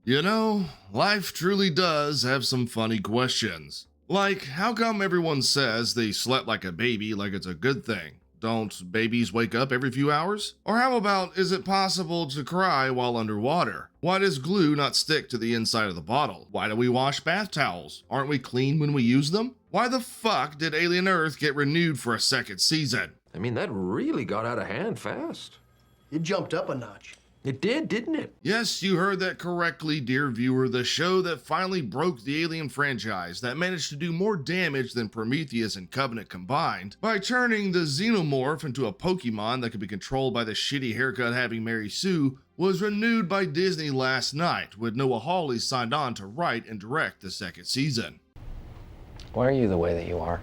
You know, life truly does have some funny questions. Like, how come everyone says they slept like a baby like it's a good thing? Don't babies wake up every few hours? Or how about, is it possible to cry while underwater? Why does glue not stick to the inside of the bottle? Why do we wash bath towels? Aren't we clean when we use them? Why the fuck did Alien Earth get renewed for a second season? I mean, that really got out of hand fast. It jumped up a notch. It did, didn't it? Yes, you heard that correctly, dear viewer. The show that finally broke the Alien franchise, that managed to do more damage than Prometheus and Covenant combined, by turning the Xenomorph into a Pokemon that could be controlled by the shitty haircut-having Mary Sue, was renewed by Disney last night, with Noah Hawley signed on to write and direct the second season. Why are you the way that you are?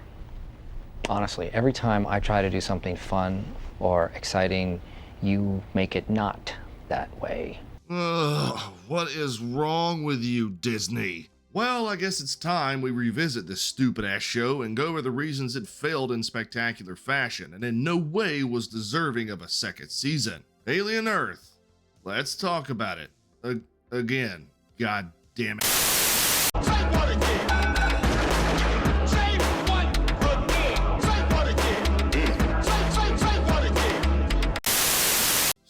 Honestly, every time I try to do something fun or exciting, you make it not that way. Ugh, what is wrong with you, Disney? Well, I guess it's time we revisit this stupid-ass show and go over the reasons it failed in spectacular fashion and in no way was deserving of a second season. Alien Earth. Let's talk about it. Again. God damn it.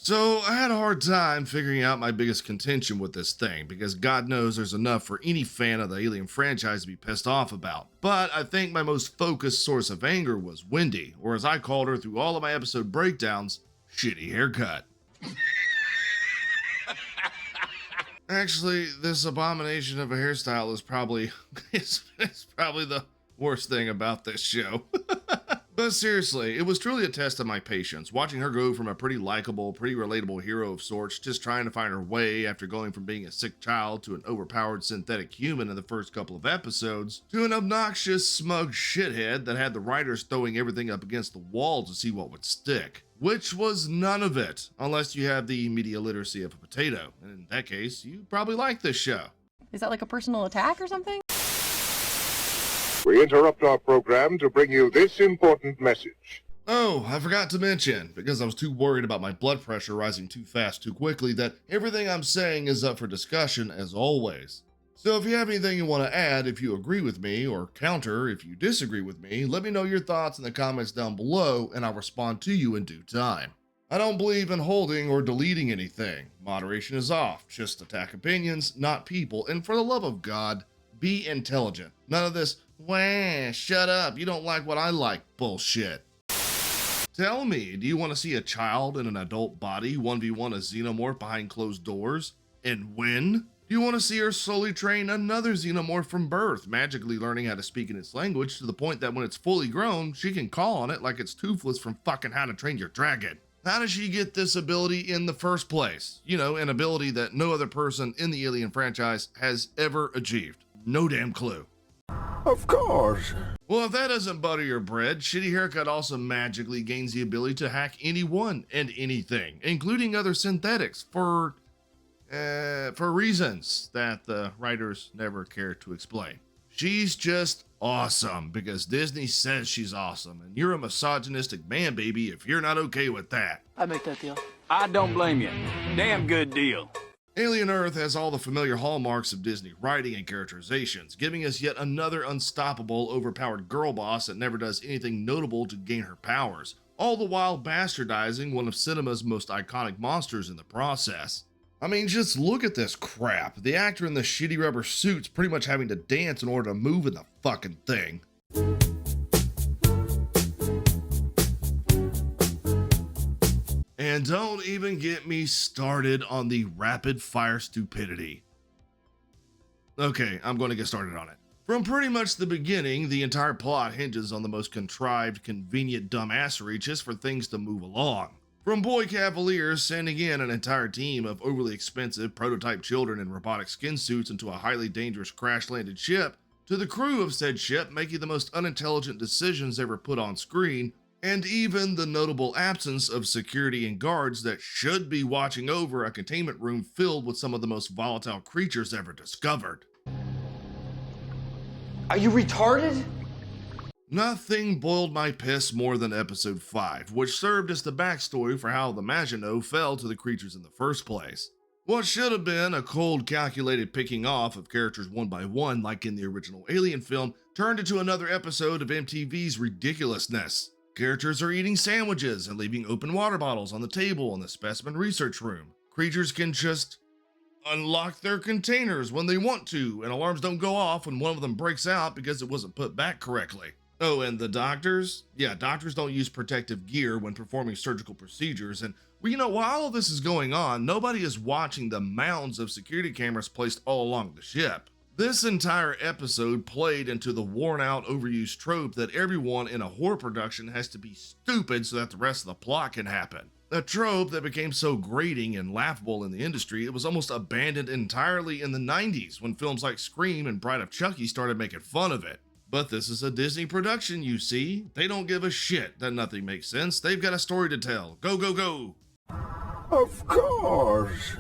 So, I had a hard time figuring out my biggest contention with this thing, because God knows there's enough for any fan of the Alien franchise to be pissed off about. But I think my most focused source of anger was Wendy, or as I called her through all of my episode breakdowns, shitty haircut. Actually, this abomination of a hairstyle is probably, it's probably the worst thing about this show. But seriously, it was truly a test of my patience, watching her go from a pretty likable, pretty relatable hero of sorts, just trying to find her way after going from being a sick child to an overpowered synthetic human in the first couple of episodes, to an obnoxious, smug shithead that had the writers throwing everything up against the wall to see what would stick. Which was none of it, unless you have the media literacy of a potato, and in that case, you probably like this show. Is that like a personal attack or something? We interrupt our program to bring you this important message. Oh, I forgot to mention, because I was too worried about my blood pressure rising too fast too quickly, that everything I'm saying is up for discussion as always. So if you have anything you want to add, if you agree with me, or counter if you disagree with me, let me know your thoughts in the comments down below and I'll respond to you in due time. I don't believe in holding or deleting anything. Moderation is off. Just attack opinions, not people, and for the love of God, be intelligent. None of this, wah, shut up, you don't like what I like bullshit. Tell me, do you want to see a child in an adult body 1v1 a xenomorph behind closed doors? And win? Do you want to see her slowly train another xenomorph from birth, magically learning how to speak in its language to the point that when it's fully grown, she can call on it like it's Toothless from fucking How to Train Your Dragon? How does she get this ability in the first place? You know, an ability that no other person in the Alien franchise has ever achieved. No damn clue. Of course. Well, if that doesn't butter your bread, Shitty Haircut also magically gains the ability to hack anyone and anything, including other synthetics, for reasons that the writers never care to explain. She's just awesome because Disney says she's awesome, and you're a misogynistic man, baby, if you're not okay with that. I make that deal. I don't blame you. Damn good deal. Alien Earth has all the familiar hallmarks of Disney writing and characterizations, giving us yet another unstoppable, overpowered girl boss that never does anything notable to gain her powers, all the while bastardizing one of cinema's most iconic monsters in the process. I mean, just look at this crap. The actor in the shitty rubber suit's pretty much having to dance in order to move in the fucking thing. And don't even get me started on the rapid fire stupidity. Okay, I'm going to get started on it. From pretty much the beginning, the entire plot hinges on the most contrived, convenient dumbassery just for things to move along. From Boy Cavaliers sending in an entire team of overly expensive prototype children in robotic skin suits into a highly dangerous crash-landed ship, to the crew of said ship making the most unintelligent decisions ever put on screen, and even the notable absence of security and guards that should be watching over a containment room filled with some of the most volatile creatures ever discovered. Are you retarded? Nothing boiled my piss more than episode 5, which served as the backstory for how the Maginot fell to the creatures in the first place. What should have been a cold, calculated picking off of characters one by one, like in the original Alien film, turned into another episode of MTV's ridiculousness. Characters are eating sandwiches and leaving open water bottles on the table in the specimen research room. Creatures can just unlock their containers when they want to, and alarms don't go off when one of them breaks out because it wasn't put back correctly. Oh, and the doctors? Yeah, doctors don't use protective gear when performing surgical procedures, and while all of this is going on, nobody is watching the mounds of security cameras placed all along the ship. This entire episode played into the worn-out, overused trope that everyone in a horror production has to be stupid so that the rest of the plot can happen. A trope that became so grating and laughable in the industry, it was almost abandoned entirely in the 90s when films like Scream and Bride of Chucky started making fun of it. But this is a Disney production, you see. They don't give a shit that nothing makes sense. They've got a story to tell. Go, go, go! Of course.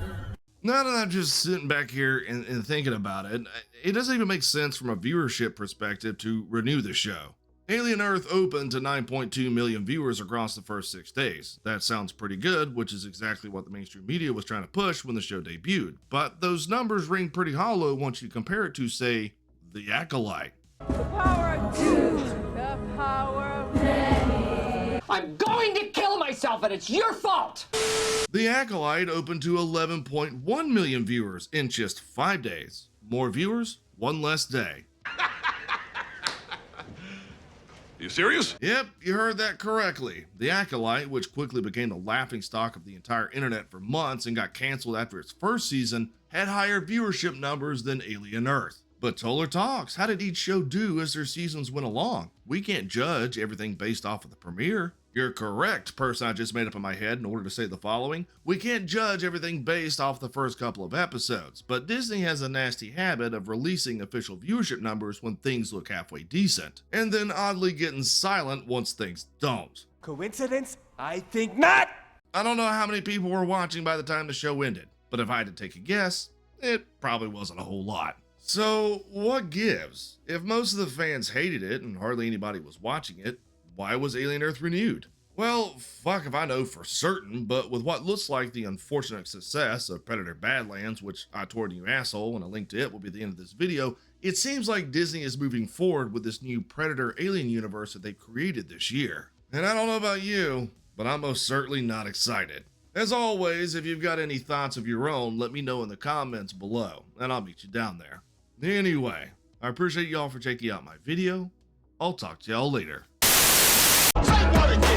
Now that I'm just sitting back here and thinking about it, it doesn't even make sense from a viewership perspective to renew the show. Alien Earth opened to 9.2 million viewers across the first 6 days. That sounds pretty good, which is exactly what the mainstream media was trying to push when the show debuted. But those numbers ring pretty hollow once you compare it to, say, The Acolyte. The power of two, the power of many. I'm going to kill myself, and it's your fault! The Acolyte opened to 11.1 million viewers in just 5 days. More viewers, one less day. You serious? Yep, you heard that correctly. The Acolyte, which quickly became the laughingstock of the entire internet for months and got canceled after its first season, had higher viewership numbers than Alien Earth. But Toller talks, how did each show do as their seasons went along? We can't judge everything based off of the premiere. You're correct, person I just made up in my head in order to say the following. We can't judge everything based off the first couple of episodes, but Disney has a nasty habit of releasing official viewership numbers when things look halfway decent, and then oddly getting silent once things don't. Coincidence? I think not! I don't know how many people were watching by the time the show ended, but if I had to take a guess, it probably wasn't a whole lot. So, what gives? If most of the fans hated it and hardly anybody was watching it, why was Alien Earth renewed? Well, fuck if I know for certain, but with what looks like the unfortunate success of Predator Badlands, which I toured you asshole and a link to it will be at the end of this video, it seems like Disney is moving forward with this new Predator Alien universe that they've created this year. And I don't know about you, but I'm most certainly not excited. As always, if you've got any thoughts of your own, let me know in the comments below, and I'll meet you down there. Anyway, I appreciate y'all for checking out my video. I'll talk to y'all later. Say what again?